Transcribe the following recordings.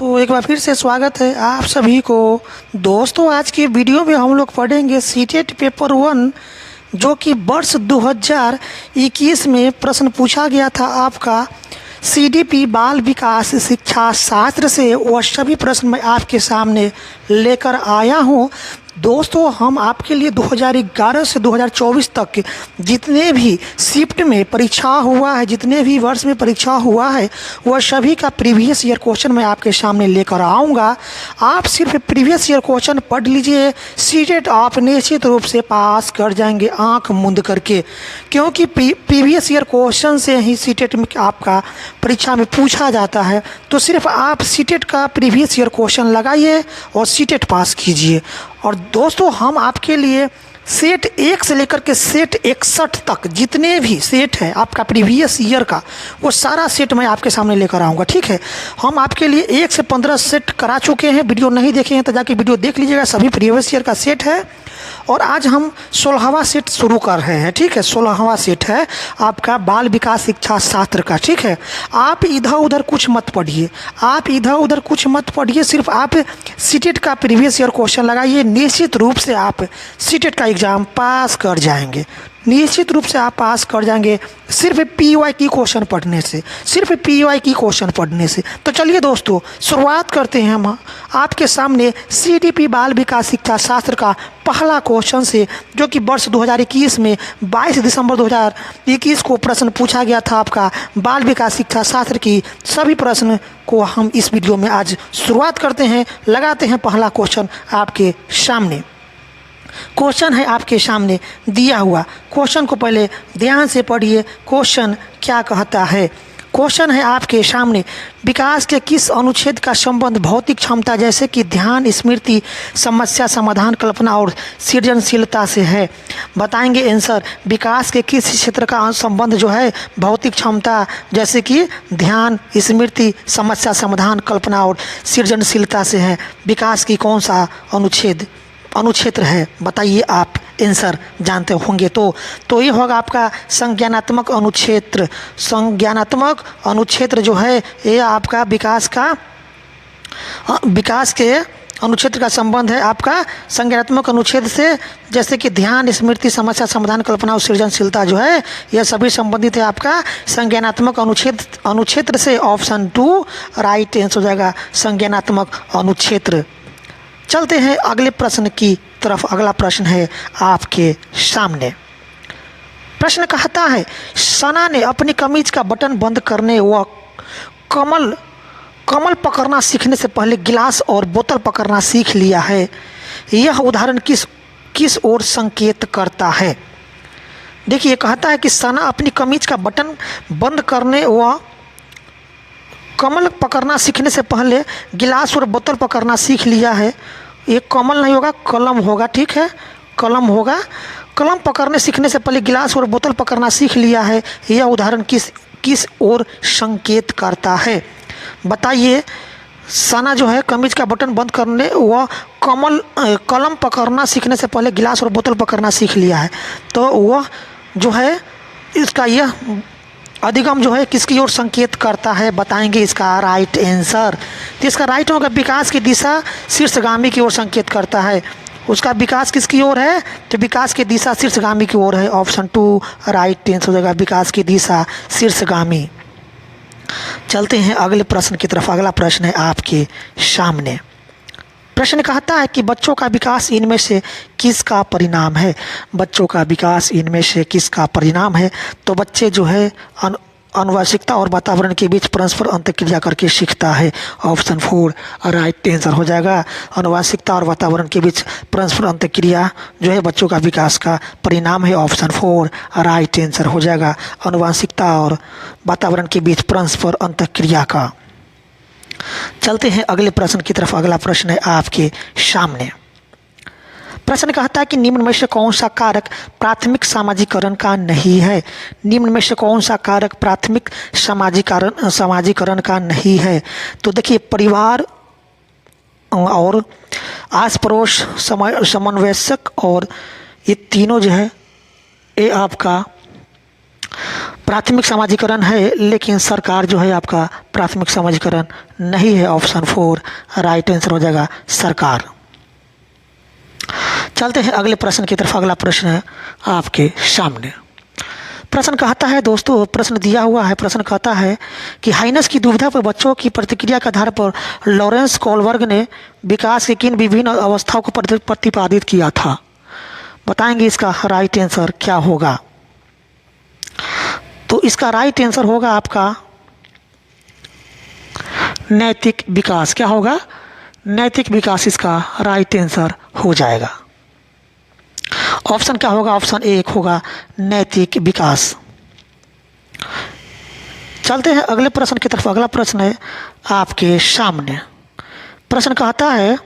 तो एक बार फिर से स्वागत है आप सभी को। दोस्तों, आज की वीडियो में हम लोग पढ़ेंगे सीटेट पेपर 1 जो कि वर्ष 2021 में प्रश्न पूछा गया था आपका सीडीपी बाल विकास शिक्षा शास्त्र से। वह सभी प्रश्न मैं आपके सामने लेकर आया हूं। दोस्तों, हम आपके लिए 2011 से 2024 तक जितने भी शिफ्ट में परीक्षा हुआ है, जितने भी वर्ष में परीक्षा हुआ है, वह सभी का प्रीवियस ईयर क्वेश्चन मैं आपके सामने लेकर आऊँगा। आप सिर्फ प्रीवियस ईयर क्वेश्चन पढ़ लीजिए, सीटेट आप निश्चित रूप से पास कर जाएंगे आंख मूंद करके, क्योंकि प्रीवियस ईयर क्वेश्चन से ही सीटेट में आपका परीक्षा में पूछा जाता है। तो सिर्फ आप सीटेट का प्रीवियस ईयर क्वेश्चन लगाइए और सीटेट पास कीजिए। और दोस्तों, हम आपके लिए सेट 1 से लेकर के सेट 61 तक जितने भी सेट है आपका प्रीवियस ईयर का, वो सारा सेट मैं आपके सामने लेकर आऊँगा। ठीक है, हम आपके लिए 1 से 15 सेट करा चुके हैं। वीडियो नहीं देखे हैं तो जाके वीडियो देख लीजिएगा, सभी प्रीवियस ईयर का सेट है। और आज हम 16वां सेट शुरू कर रहे हैं। ठीक है, 16वां सेट है आपका बाल विकास शिक्षा शास्त्र का। ठीक है, आप इधर उधर कुछ मत पढ़िए, आप इधर उधर कुछ मत पढ़िए, सिर्फ आप सीटेट का प्रीवियस ईयर क्वेश्चन लगाइए। निश्चित रूप से आप सीटेट का एग्ज़ाम पास कर जाएंगे, निश्चित रूप से आप पास कर जाएंगे सिर्फ पीवाई की क्वेश्चन पढ़ने से, सिर्फ पीवाई की क्वेश्चन पढ़ने से। तो चलिए दोस्तों, शुरुआत करते हैं हम आपके सामने सीडीपी बाल विकास शिक्षा शास्त्र का पहला क्वेश्चन से, जो कि वर्ष 2021 में 22 दिसंबर 2021 को प्रश्न पूछा गया था आपका बाल विकास शिक्षा शास्त्र की। सभी प्रश्न को हम इस वीडियो में आज शुरुआत करते हैं, लगाते हैं पहला क्वेश्चन आपके सामने। क्वेश्चन है आपके सामने दिया हुआ, क्वेश्चन को पहले ध्यान से पढ़िए। क्वेश्चन क्या कहता है? क्वेश्चन है आपके सामने, विकास के किस अनुच्छेद का संबंध भौतिक क्षमता जैसे कि ध्यान, स्मृति, समस्या समाधान, कल्पना और सृजनशीलता से है? बताएंगे आंसर। विकास के किस क्षेत्र का संबंध जो है भौतिक क्षमता जैसे कि ध्यान, स्मृति, समस्या समाधान, कल्पना और सृजनशीलता से है? विकास की कौन सा अनुक्षेत्र है? बताइए आप आंसर जानते होंगे तो ये होगा आपका संज्ञानात्मक अनुक्षेत्र। संज्ञानात्मक अनुक्षेत्र जो है ये आपका विकास के अनुक्षेत्र का संबंध है आपका संज्ञानात्मक अनुच्छेद से, जैसे कि ध्यान, स्मृति, समस्या समाधान, कल्पना और सृजनशीलता जो है यह सभी संबंधित है आपका संज्ञानात्मक अनुक्षेत्र से। ऑप्शन 2 राइट आंसर हो जाएगा, संज्ञानात्मक अनुक्षेत्र। चलते हैं अगले प्रश्न की तरफ। अगला प्रश्न है आपके सामने। प्रश्न कहता है, सना ने अपनी कमीज का बटन बंद करने व कमल पकड़ना सीखने से पहले गिलास और बोतल पकड़ना सीख लिया है। यह उदाहरण किस ओर संकेत करता है? देखिए, कहता है कि सना अपनी कमीज का बटन बंद करने व कमल पकड़ना सीखने से पहले गिलास और बोतल पकड़ना सीख लिया है। ये कमल नहीं होगा, कलम होगा। ठीक है, कलम होगा। कलम पकड़ने सीखने से पहले गिलास और बोतल पकड़ना सीख लिया है। यह उदाहरण किस ओर संकेत करता है? बताइए। सना जो है कमीज का बटन बंद करने व कलम पकड़ना सीखने से पहले गिलास और बोतल पकड़ना सीख लिया है, तो वह जो है इसका यह अधिगम जो है किसकी ओर संकेत करता है? बताएंगे इसका राइट आंसर। तो इसका राइट होगा विकास की दिशा शीर्षगामी की ओर संकेत करता है। उसका विकास किसकी ओर है? तो विकास की दिशा शीर्षगामी की ओर है। ऑप्शन 2 राइट आंसर हो जाएगा, विकास की दिशा शीर्षगामी। चलते हैं अगले प्रश्न की तरफ। अगला प्रश्न है आपके सामने। प्रश्न कहता है कि बच्चों का विकास इनमें से किसका परिणाम है? बच्चों का विकास इनमें से किसका परिणाम है? तो बच्चे जो है आनुवंशिकता और वातावरण के बीच परस्पर अंतःक्रिया करके सीखता है। ऑप्शन 4 राइट आंसर हो जाएगा। आनुवंशिकता और वातावरण के बीच परस्पर अंतःक्रिया जो है बच्चों का विकास का परिणाम है। ऑप्शन 4 राइट आंसर हो जाएगा, आनुवंशिकता और वातावरण के बीच परस्पर अंतःक्रिया का। चलते हैं अगले प्रश्न की तरफ। अगला प्रश्न है आपके सामने। प्रश्न कहता है कि निम्न में से कौन सा कारक प्राथमिक सामाजिकरण का नहीं है? निम्न में से कौन सा कारक प्राथमिक सामाजिकरण का नहीं है? तो देखिए, परिवार और आस पड़ोस समन्वयक और ये तीनों जो है ये आपका प्राथमिक समाजीकरण है, लेकिन सरकार जो है आपका प्राथमिक समाजीकरण नहीं है। ऑप्शन 4 राइट आंसर हो जाएगा सरकार। चलते हैं अगले प्रश्न की तरफ। अगला प्रश्न है आपके सामने। प्रश्न कहता है दोस्तों, प्रश्न दिया हुआ है, प्रश्न कहता है कि हाइनस की दुविधा पर बच्चों की प्रतिक्रिया के आधार पर लॉरेंस कोलबर्ग ने विकास की किन विभिन्न अवस्थाओं को प्रतिपादित किया था? बताएंगे इसका राइट आंसर क्या होगा। तो इसका राइट आंसर होगा आपका नैतिक विकास। क्या होगा? नैतिक विकास इसका राइट आंसर हो जाएगा। ऑप्शन क्या होगा? ऑप्शन 1 होगा नैतिक विकास। चलते हैं अगले प्रश्न की तरफ। अगला प्रश्न है आपके सामने। प्रश्न कहता है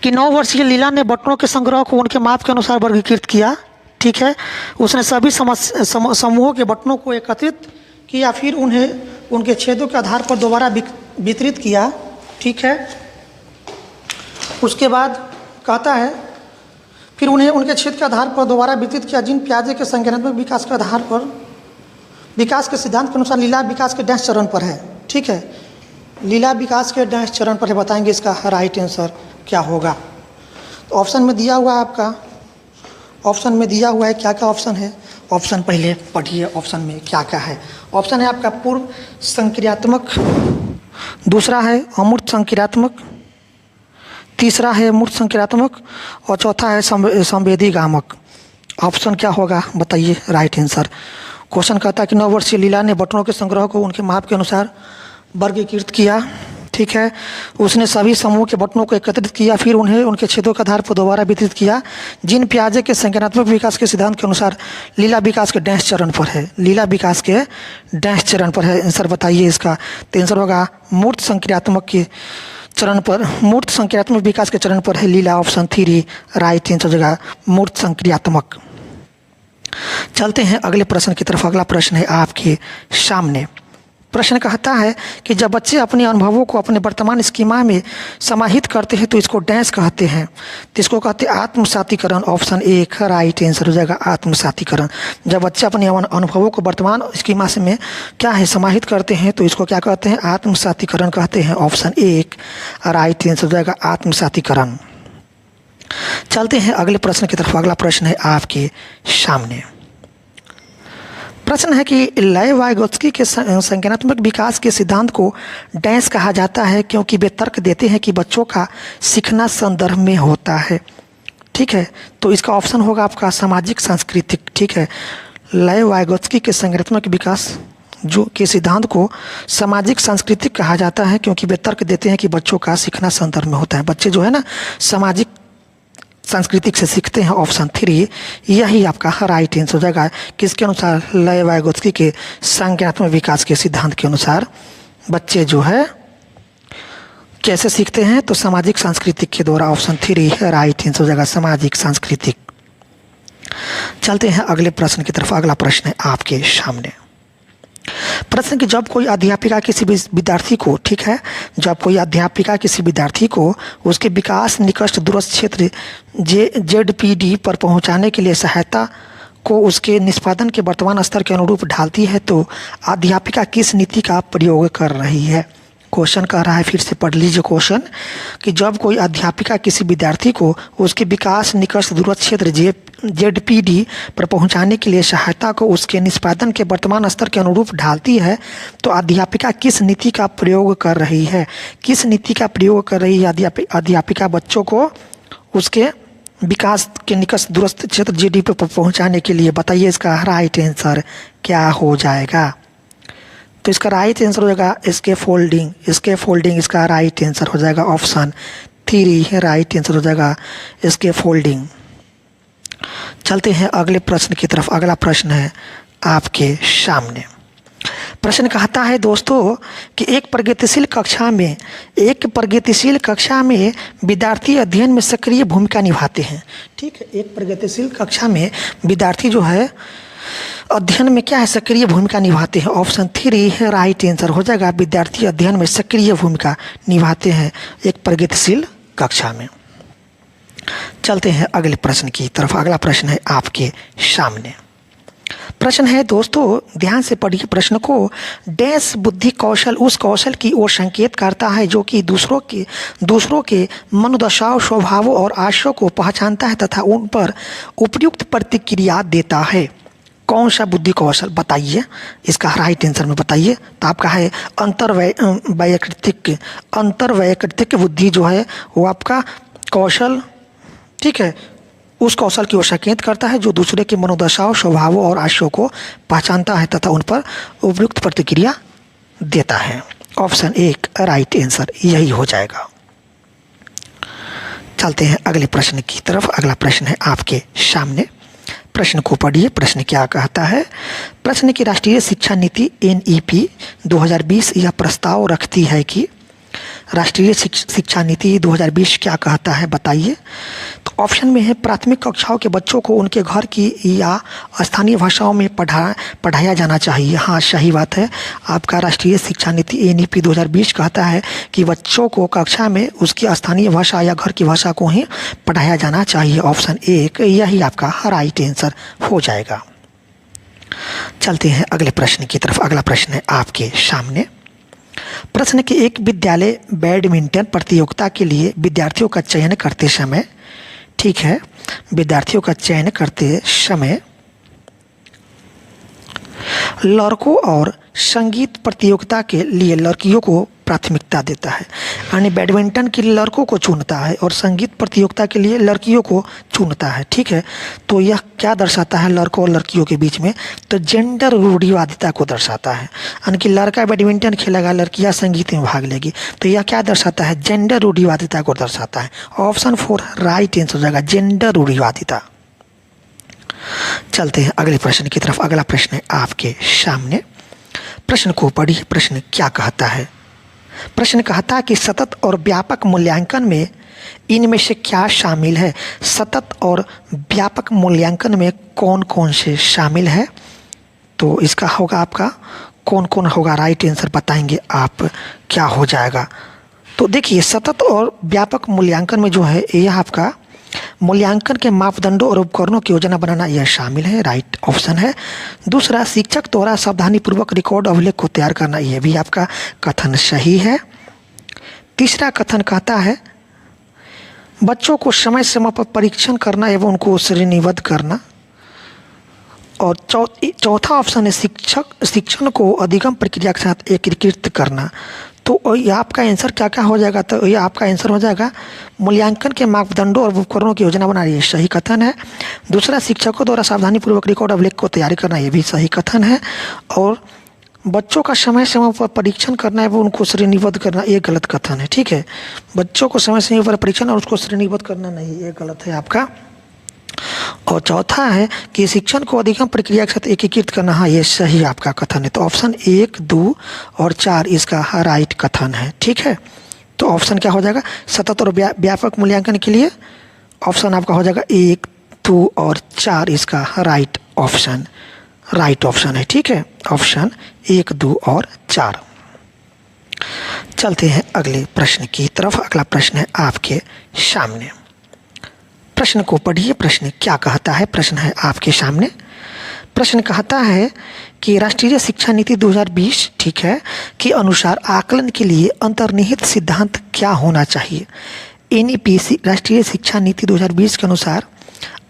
कि 9 वर्षीय लीला ने बटनों के संग्रह को उनके माप के अनुसार वर्गीकृत किया। ठीक है, उसने सभी समूहों के बटनों को एकत्रित किया, फिर उन्हें उनके छेदों के आधार पर दोबारा वितरित किया। ठीक है, उसके बाद कहता है फिर उन्हें उनके छेद के आधार पर दोबारा वितरित किया, जिन प्याजे के संज्ञानात्मक विकास के आधार पर विकास के सिद्धांत के अनुसार लीला विकास के डैश चरण पर है। ठीक है, लीला विकास के डैश चरण पर है। बताएंगे इसका राइट आंसर क्या होगा। तो ऑप्शन में दिया हुआ है आपका, ऑप्शन में दिया हुआ है क्या क्या ऑप्शन है। ऑप्शन पहले पढ़िए, ऑप्शन में क्या क्या है। ऑप्शन है आपका पूर्व संक्रियात्मक, दूसरा है अमूर्त संक्रियात्मक, तीसरा है मूर्त संक्रियात्मक और चौथा है संवेदी गामक। ऑप्शन क्या होगा बताइए राइट आंसर। क्वेश्चन कहता है कि 9 वर्षीय लीला ने बटनों के संग्रह को उनके माप के अनुसार वर्गीकृत किया। ठीक है, उसने सभी समूह के बटनों को एकत्रित किया, फिर उन्हें उनके छेदों के आधार पर दोबारा वितरित किया, जिन प्याजे के संज्ञानात्मक विकास के सिद्धांत के अनुसार लीला विकास के डैश चरण पर है। लीला विकास के डैश चरण पर है। आंसर बताइए इसका। तो आंसर होगा मूर्त संक्रियात्मक के चरण पर, मूर्त संक्रियात्मक विकास के चरण पर है लीला। ऑप्शन 3 राइट आंसर हो जाएगा मूर्त संक्रियात्मक। चलते हैं अगले प्रश्न की तरफ। अगला प्रश्न है आपके सामने। प्रश्न कहता है कि जब बच्चे अपने अनुभवों को अपने वर्तमान स्कीमा में समाहित करते हैं तो इसको डैश कहते हैं। तो इसको कहते हैं आत्मसातीकरण। ऑप्शन 1 राइट आंसर हो जाएगा आत्मसातीकरण। जब बच्चे अपने अनुभवों को वर्तमान स्कीमा से में क्या है समाहित करते हैं तो इसको क्या कहते हैं? आत्मसातीकरण कहते हैं। ऑप्शन 1 राइट आंसर हो जाएगा आत्मसातीकरण। चलते हैं अगले प्रश्न की तरफ। अगला प्रश्न है आपके सामने। प्रश्न है कि लय वाइगोत्स्की के संज्ञानात्मक विकास के सिद्धांत को डैश कहा जाता है क्योंकि वे तर्क देते हैं कि बच्चों का सीखना संदर्भ में होता है। ठीक है, तो इसका ऑप्शन होगा आपका सामाजिक सांस्कृतिक। ठीक है, लय वाइगोत्स्की के संज्ञानात्मक विकास जो के सिद्धांत को सामाजिक सांस्कृतिक कहा जाता है क्योंकि वे तर्क देते हैं कि बच्चों का सीखना संदर्भ में होता है। बच्चे जो है ना सामाजिक सांस्कृतिक से सीखते हैं। ऑप्शन 3 यही आपका राइट आंसर हो जाएगा। किसके अनुसार? लय वाइगोत्स्की के संज्ञानात्मक विकास के सिद्धांत के अनुसार बच्चे जो है कैसे सीखते हैं? तो सामाजिक सांस्कृतिक के द्वारा। ऑप्शन 3 राइट आंसर हो जाएगा सामाजिक सांस्कृतिक। चलते हैं अगले प्रश्न की तरफ। अगला प्रश्न है आपके सामने। प्रश्न कि जब कोई अध्यापिका किसी विद्यार्थी को, ठीक है, जब कोई अध्यापिका किसी विद्यार्थी को उसके विकास निकट दूरस्थ क्षेत्र ZPD पर पहुंचाने के लिए सहायता को उसके निष्पादन के वर्तमान स्तर के अनुरूप ढालती है तो अध्यापिका किस नीति का प्रयोग कर रही है? क्वेश्चन कह रहा है, फिर से पढ़ लीजिए क्वेश्चन कि जब कोई अध्यापिका किसी विद्यार्थी को उसके विकास निकट दूरस्थ क्षेत्र ZPD पर पहुंचाने के लिए सहायता को उसके निष्पादन के वर्तमान स्तर के अनुरूप ढालती है तो अध्यापिका किस नीति का प्रयोग कर रही है? किस नीति का प्रयोग कर रही है अध्यापिका बच्चों को उसके विकास के निकट दूरस्थ क्षेत्र ZPD पर पहुंचाने के लिए? बताइए इसका राइट आंसर क्या हो जाएगा। तो इसका राइट आंसर हो जाएगा स्कैफोल्डिंग। स्कैफोल्डिंग इसका राइट आंसर हो जाएगा। ऑप्शन 3 राइट आंसर हो जाएगा स्कैफोल्डिंग। चलते हैं अगले प्रश्न की तरफ। अगला प्रश्न है आपके सामने। प्रश्न कहता है दोस्तों कि एक प्रगतिशील कक्षा में विद्यार्थी अध्ययन में सक्रिय भूमिका निभाते हैं। ठीक है, एक प्रगतिशील कक्षा में विद्यार्थी जो है अध्ययन में क्या है? सक्रिय भूमिका निभाते हैं। ऑप्शन 3 राइट आंसर हो जाएगा विद्यार्थी अध्ययन में सक्रिय भूमिका निभाते हैं एक प्रगतिशील कक्षा में। चलते हैं अगले प्रश्न की तरफ। अगला प्रश्न है आपके सामने। प्रश्न है दोस्तों, ध्यान से पढ़िए प्रश्न को। डैश बुद्धि कौशल उस कौशल की ओर संकेत करता है जो कि दूसरों के मनोदशाओं, स्वभावों और आशयों को पहचानता है तथा उन पर उपयुक्त प्रतिक्रिया देता है। कौन सा बुद्धि कौशल बताइए, इसका राइट आंसर में बताइए। तो आपका है अंतर्वैयक्तिक बुद्धि जो है वो आपका कौशल, ठीक है, उस कौशल की ओर संकेत करता है जो दूसरे के मनोदशाओं, स्वभावों और आशयों को पहचानता है तथा उन पर उपयुक्त प्रतिक्रिया देता है। ऑप्शन एक राइट आंसर यही हो जाएगा। चलते हैं अगले प्रश्न की तरफ। अगला प्रश्न है आपके सामने, प्रश्न को पढ़िए। प्रश्न क्या कहता है? प्रश्न की राष्ट्रीय शिक्षा नीति NEP 2020 यह प्रस्ताव रखती है कि राष्ट्रीय शिक्षा नीति 2020 क्या कहता है बताइए। तो ऑप्शन में है प्राथमिक कक्षाओं के बच्चों को उनके घर की या स्थानीय भाषाओं में पढ़ाया जाना चाहिए। हाँ, सही बात है। आपका राष्ट्रीय शिक्षा नीति NEP 2020 कहता है कि बच्चों को कक्षा में उसकी स्थानीय भाषा या घर की भाषा को ही पढ़ाया जाना चाहिए। ऑप्शन एक यही आपका राइट आंसर हो जाएगा। चलते हैं अगले प्रश्न की तरफ। अगला प्रश्न है आपके सामने, प्रश्न के एक विद्यालय बैडमिंटन प्रतियोगिता के लिए विद्यार्थियों का चयन करते समय, ठीक है, विद्यार्थियों का चयन करते समय लड़कों और संगीत प्रतियोगिता के लिए लड़कियों को प्राथमिकता देता है। यानी बैडमिंटन के लिए लड़कों को चुनता है और संगीत प्रतियोगिता के लिए लड़कियों को चुनता है, ठीक है। तो यह क्या दर्शाता है लड़कों और लड़कियों के बीच में? तो जेंडर रूढ़िवादिता को दर्शाता है। यानी कि लड़का बैडमिंटन खेलेगा, लड़कियां संगीत में भाग लेगी। तो यह क्या दर्शाता है? जेंडर रूढ़िवादिता को दर्शाता है। ऑप्शन 4 राइट आंसर हो जाएगा, जेंडर रूढ़िवादिता। चलते हैं अगले प्रश्न की तरफ। अगला प्रश्न है आपके सामने, प्रश्न को पढ़िए। प्रश्न क्या कहता है? प्रश्न कहता है कि सतत और व्यापक मूल्यांकन में इनमें से क्या शामिल है? सतत और व्यापक मूल्यांकन में कौन कौन से शामिल है? तो इसका होगा आपका कौन कौन होगा, राइट आंसर बताएंगे आप क्या हो जाएगा। तो देखिए, सतत और व्यापक मूल्यांकन में जो है यह आपका मूल्यांकन के मापदंडों और उपकरणों की योजना बनाना यह शामिल है, राइट ऑप्शन है। दूसरा, शिक्षक द्वारा सावधानीपूर्वक रिकॉर्ड अभिलेख को तैयार करना, यह भी आपका कथन सही है। तीसरा कथन कहता है बच्चों को समय समय पर परीक्षण करना एवं उनको श्रेणीबद्ध करना। और चौथा ऑप्शन है शिक्षण को अधिगम प्रक्रिया के साथ एकीकृत करना। तो ये आपका आंसर क्या क्या हो जाएगा? तो ये आपका आंसर हो जाएगा मूल्यांकन के मापदंडों और उपकरणों की योजना बनाना, ये सही कथन है। दूसरा, शिक्षकों द्वारा सावधानीपूर्वक रिकॉर्ड अभिलेख को तैयारी करना, ये भी सही कथन है। और बच्चों का समय समय पर परीक्षण करना है वो उनको श्रेणीबद्ध करना, ये गलत कथन है, ठीक है। बच्चों को समय समय पर परीक्षण और उसको श्रेणीबद्ध करना नहीं, ये गलत है आपका। और चौथा है कि शिक्षण को अधिगम प्रक्रिया के साथ एकीकृत करना, हाँ ये सही आपका कथन है। तो ऑप्शन 1, 2 और 4 इसका राइट कथन है, ठीक है। तो ऑप्शन क्या हो जाएगा? सतत और व्यापक मूल्यांकन के लिए ऑप्शन आपका हो जाएगा 1, 2 और 4 इसका राइट ऑप्शन है, ठीक है। ऑप्शन 1, 2 और 4। चलते हैं अगले प्रश्न की तरफ। अगला प्रश्न है आपके सामने, प्रश्न को पढ़िए। प्रश्न क्या कहता है? प्रश्न है आपके सामने, प्रश्न कहता है कि राष्ट्रीय शिक्षा नीति 2020, ठीक है, के अनुसार आकलन के लिए अंतर्निहित सिद्धांत क्या होना चाहिए? NEP राष्ट्रीय शिक्षा नीति 2020 के अनुसार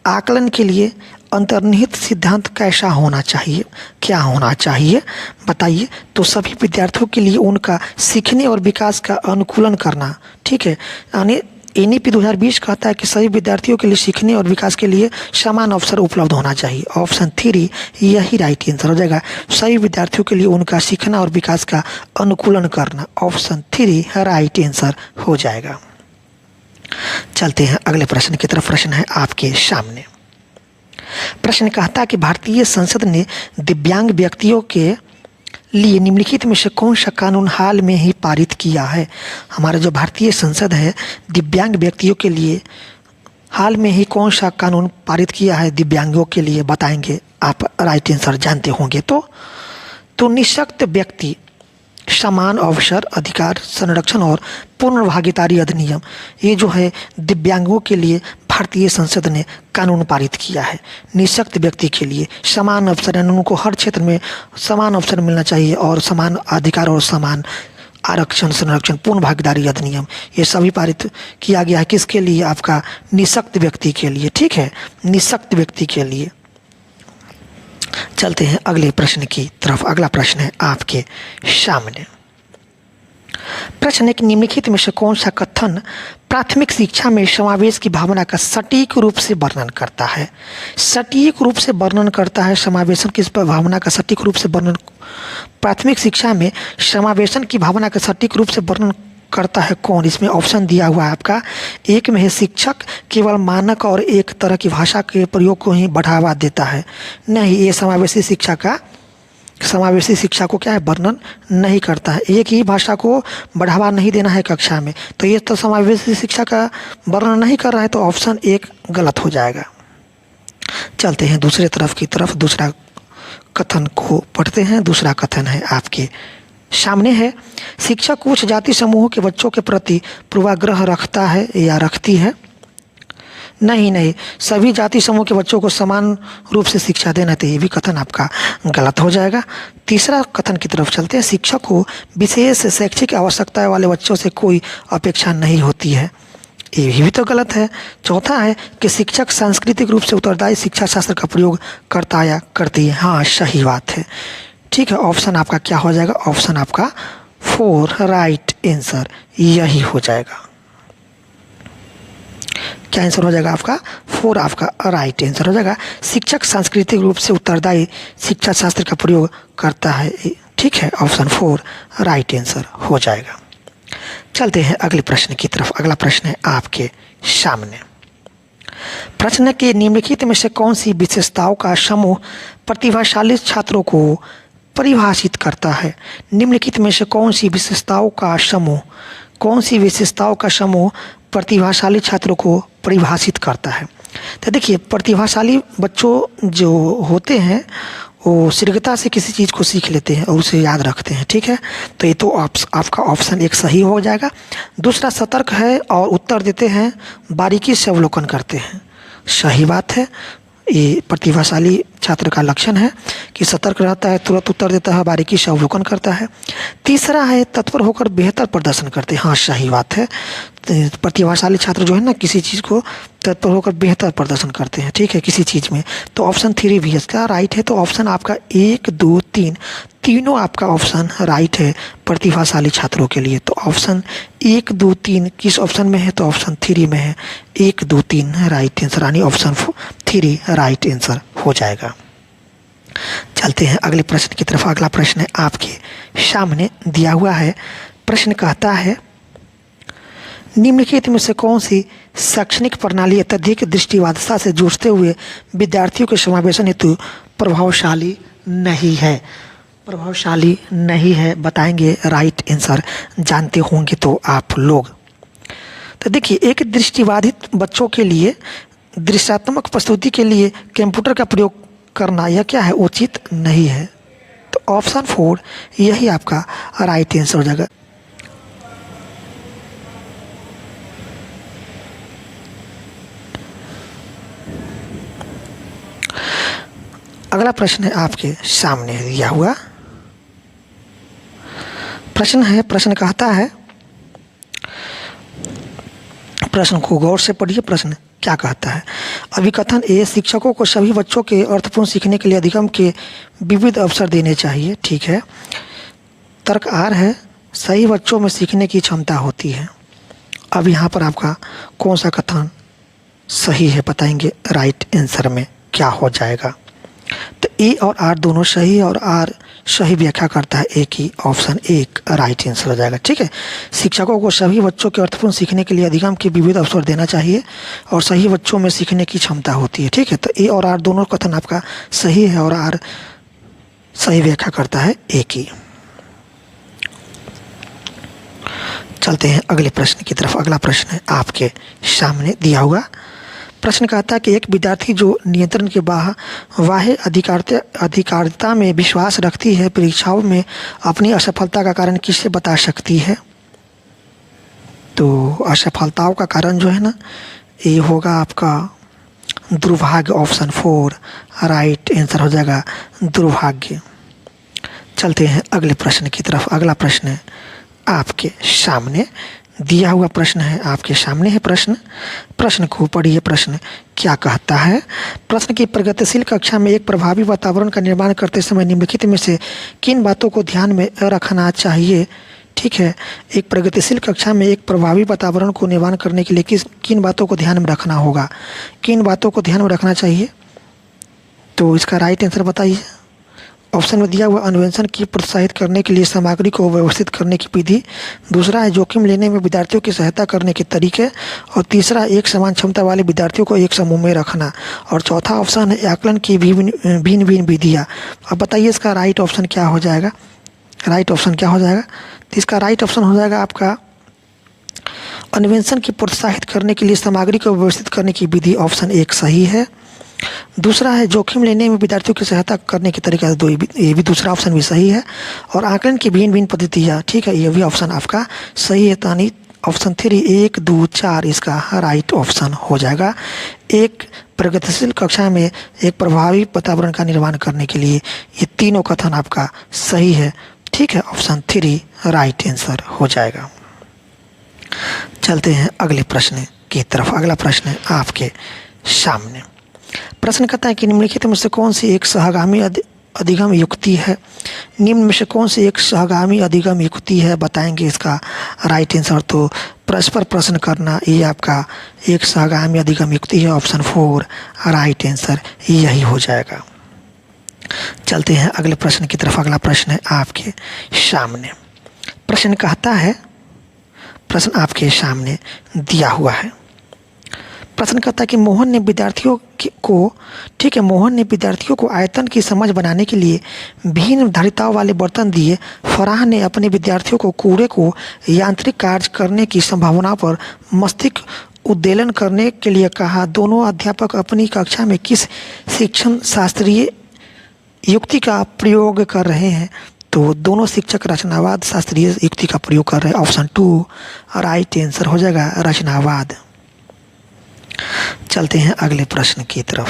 आकलन के लिए अंतर्निहित सिद्धांत कैसा होना चाहिए, क्या होना चाहिए बताइए। तो सभी विद्यार्थियों के लिए उनका सीखने और विकास का अनुकूलन करना, ठीक है। यानी NEP 2020 कहता है कि सभी विद्यार्थियों के लिए सीखने और विकास के लिए समान अवसर उपलब्ध होना चाहिए। ऑप्शन 3 यही राइट आंसर हो जाएगा, सभी विद्यार्थियों के लिए उनका सीखना और विकास का अनुकूलन करना। ऑप्शन 3 राइट आंसर हो जाएगा। चलते हैं अगले प्रश्न की तरफ। प्रश्न है आपके सामने, प्रश्न कहता है कि भारतीय संसद ने दिव्यांग व्यक्तियों के लिए निम्नलिखित में से कौन सा कानून हाल में ही पारित किया है? हमारा जो भारतीय संसद है दिव्यांग व्यक्तियों के लिए हाल में ही कौन सा कानून पारित किया है दिव्यांगों के लिए, बताएंगे आप, राइट आंसर जानते होंगे। तो निःशक्त व्यक्ति समान अवसर अधिकार संरक्षण और पूर्ण भागीदारी अधिनियम, ये जो है दिव्यांगों के लिए भारतीय संसद ने कानून पारित किया है निःशक्त व्यक्ति के लिए समान अवसर, यानी उनको हर क्षेत्र में समान अवसर मिलना चाहिए और समान अधिकार और समान आरक्षण, संरक्षण, पूर्ण भागीदारी अधिनियम, ये सभी पारित किया गया है। किसके लिए? आपका निःशक्त व्यक्ति के लिए, ठीक है, निःशक्त व्यक्ति के लिए। चलते हैं अगले प्रश्न की तरफ। अगला प्रश्न है आपके सामने। प्रश्न है कि निम्नलिखित में से कौन सा कथन प्राथमिक शिक्षा में समावेश की भावना का सटीक रूप से वर्णन करता है? सटीक रूप से वर्णन करता है समावेशन की भावना का सटीक रूप से वर्णन, प्राथमिक शिक्षा में समावेशन की भावना का सटीक रूप से वर्णन करता है कौन? इसमें ऑप्शन दिया हुआ है आपका। एक में है शिक्षक केवल मानक और एक तरह की भाषा के प्रयोग को ही बढ़ावा देता है। नहीं, ये समावेशी शिक्षा को क्या है? वर्णन नहीं करता है। एक ही भाषा को बढ़ावा नहीं देना है कक्षा में, तो ये तो समावेशी शिक्षा का वर्णन नहीं कर रहा है, तो ऑप्शन एक गलत हो जाएगा। चलते हैं दूसरे तरफ की तरफ, दूसरा कथन को पढ़ते हैं। दूसरा कथन है आपके सामने है, शिक्षक उच्च जाति समूहों के बच्चों के प्रति पूर्वाग्रह रखता है या रखती है? नहीं, सभी जाति समूह के बच्चों को समान रूप से शिक्षा देना चाहिए, ये भी कथन आपका गलत हो जाएगा। तीसरा कथन की तरफ चलते हैं, शिक्षक को विशेष शैक्षिक आवश्यकताएं वाले बच्चों से कोई अपेक्षा नहीं होती है, ये भी तो गलत है। चौथा है कि शिक्षक सांस्कृतिक रूप से उत्तरदायी शिक्षा शास्त्र का प्रयोग करता या करती है। हाँ, सही बात है, ठीक है। ऑप्शन आपका क्या हो जाएगा? ऑप्शन आपका 4 राइट आंसर यही हो जाएगा। क्या आंसर हो जाएगा आपका? 4 आपका राइट आंसर हो जाएगा। शिक्षक सांस्कृतिक रूप से उत्तरदायी शिक्षा शास्त्र का प्रयोग करता है, ठीक है। ऑप्शन 4 राइट आंसर हो जाएगा। चलते हैं अगले प्रश्न की तरफ। अगला प्रश्न है आपके सामने। प्रश्न के निम्नलिखित में से कौन सी विशेषताओं का समूह प्रतिभाशाली छात्रों को परिभाषित करता है? निम्नलिखित में से कौन सी विशेषताओं का समूह प्रतिभाशाली छात्रों को परिभाषित करता है? तो देखिए, प्रतिभाशाली बच्चों जो होते हैं वो शीघ्रता से किसी चीज़ को सीख लेते हैं और उसे याद रखते हैं, ठीक है। तो ये तो आपका ऑप्शन एक सही हो जाएगा। दूसरा, सतर्क है और उत्तर देते हैं, बारीकी से अवलोकन करते हैं, सही बात है। ये प्रतिभाशाली छात्र का लक्षण है कि सतर्क रहता है, तुरंत उत्तर देता है, बारीकी से अवलोकन करता है। तीसरा है, तत्पर होकर बेहतर प्रदर्शन करते हैं। हाँ, सही बात है। प्रतिभाशाली छात्र जो है ना, किसी चीज़ को तत्पर होकर बेहतर प्रदर्शन करते हैं, ठीक है, किसी चीज़ में। तो ऑप्शन 3 भी इसका राइट है। तो ऑप्शन आपका 1, 2, 3 तीनों आपका ऑप्शन राइट है प्रतिभाशाली छात्रों के लिए। तो ऑप्शन 1, 2, 3 किस ऑप्शन में है? तो ऑप्शन 3 में है। 1, 2, 3 राइट आंसर, यानी ऑप्शन 3 राइट आंसर हो जाएगा। चलते हैं अगले प्रश्न की तरफ। अगला प्रश्न है आपके सामने दिया हुआ है। प्रश्न कहता है, निम्नलिखित में से कौन सी शैक्षणिक प्रणाली अत्यधिक दृष्टिवादिता से जूझते हुए विद्यार्थियों के समावेशन हेतु प्रभावशाली नहीं है? प्रभावशाली नहीं है, बताएंगे राइट आंसर, जानते होंगे तो आप लोग। तो देखिए, एक दृष्टिबाधित बच्चों के लिए दृश्यात्मक प्रस्तुति के लिए कंप्यूटर का प्रयोग करना यह क्या है? उचित नहीं है। तो ऑप्शन 4 यही आपका राइट आंसर हो जाएगा। अगला प्रश्न है आपके सामने दिया हुआ प्रश्न है। प्रश्न कहता है, प्रश्न को गौर से पढ़िए। प्रश्न क्या कहता है? अभिकथन ए, शिक्षकों को सभी बच्चों के अर्थपूर्ण सीखने के लिए अधिगम के विविध अवसर देने चाहिए, ठीक है। तर्क आर है, सही बच्चों में सीखने की क्षमता होती है। अब यहाँ पर आपका कौन सा कथन सही है बताएंगे राइट आंसर में क्या हो जाएगा। तो ए और आर दोनों सही है और आर सही व्याख्या करता है ए की। ऑप्शन 1 राइट आंसर हो जाएगा, ठीक है। शिक्षकों को सभी बच्चों के अर्थपूर्ण सीखने के लिए अधिगम के विविध अवसर देना चाहिए और सही बच्चों में सीखने की क्षमता होती है, ठीक है। तो ए और आर दोनों कथन आपका सही है और आर सही व्याख्या करता है ए की। चलते हैं अगले प्रश्न की तरफ। अगला प्रश्न है आपके सामने दिया हुआ। प्रश्न कहता है कि एक विद्यार्थी जो नियंत्रण के बाह्य अधिकारिता में विश्वास रखती है, परीक्षाओं में अपनी असफलता का कारण किससे बता सकती है? तो असफलताओं का कारण जो है ना, ये होगा आपका दुर्भाग्य, ऑप्शन 4 राइट आंसर हो जाएगा दुर्भाग्य। चलते हैं अगले प्रश्न की तरफ। अगला प्रश्न है आपके सामने दिया हुआ प्रश्न है, आपके सामने है प्रश्न को पढ़िए। प्रश्न क्या कहता है? प्रश्न की प्रगतिशील कक्षा में एक प्रभावी वातावरण का निर्माण करते समय निम्नलिखित में से किन बातों को ध्यान में रखना चाहिए? ठीक है, एक प्रगतिशील कक्षा में एक प्रभावी वातावरण को निर्माण करने के लिए किन बातों को ध्यान में रखना होगा, किन बातों को ध्यान में रखना चाहिए? तो इसका राइट आंसर बताइए। ऑप्शन में दिया हुआ अन्वेषण की प्रोत्साहित करने के लिए सामग्री को व्यवस्थित करने की विधि, दूसरा है जोखिम लेने में विद्यार्थियों की सहायता करने के तरीके, और तीसरा एक समान क्षमता वाले विद्यार्थियों को एक समूह में रखना, और चौथा ऑप्शन है आकलन की भिन्न भिन्न विधियाँ। अब बताइए इसका राइट ऑप्शन क्या हो जाएगा? राइट ऑप्शन क्या हो जाएगा? तो इसका राइट ऑप्शन हो जाएगा आपका अन्वेषण की प्रोत्साहित करने के लिए सामग्री को व्यवस्थित करने की विधि, ऑप्शन 1 सही है। दूसरा है जोखिम लेने में विद्यार्थियों की सहायता करने के तरीका, ये भी दूसरा ऑप्शन भी सही है। और आकलन की भिन्न भिन्न पद्धतियाँ, ठीक है, ये भी ऑप्शन आपका सही है। यानी ऑप्शन 3 1 2 4 इसका राइट ऑप्शन हो जाएगा। एक प्रगतिशील कक्षा में एक प्रभावी वातावरण का निर्माण करने के लिए ये तीनों कथन आपका सही है, ठीक है, ऑप्शन 3 राइट आंसर हो जाएगा। चलते हैं अगले प्रश्न की तरफ। अगला प्रश्न है आपके सामने। प्रश्न कहता है कि निम्नलिखित में से कौन सी एक सहगामी अधिगम युक्ति है? निम्न में से कौन सी एक सहगामी अधिगम युक्ति है, बताएंगे इसका राइट आंसर। तो परस्पर प्रश्न करना ये आपका एक सहगामी अधिगम युक्ति है, ऑप्शन 4 राइट आंसर यही हो जाएगा। चलते हैं अगले प्रश्न की तरफ। अगला प्रश्न है आपके सामने। प्रश्न कहता है, प्रश्न आपके सामने दिया हुआ है। प्रश्न कहता है कि मोहन ने विद्यार्थियों को, ठीक है, मोहन ने विद्यार्थियों को आयतन की समझ बनाने के लिए भिन्न धारिताओं वाले बर्तन दिए। फराह ने अपने विद्यार्थियों को कूड़े को यांत्रिक कार्य करने की संभावना पर मस्तिष्क उद्वेलन करने के लिए कहा। दोनों अध्यापक अपनी कक्षा में किस शिक्षण शास्त्रीय युक्ति का प्रयोग कर रहे हैं? तो दोनों शिक्षक रचनावाद शास्त्रीय युक्ति का प्रयोग कर रहे हैं, ऑप्शन 2 राइट आंसर हो जाएगा रचनावाद। चलते हैं अगले प्रश्न की तरफ।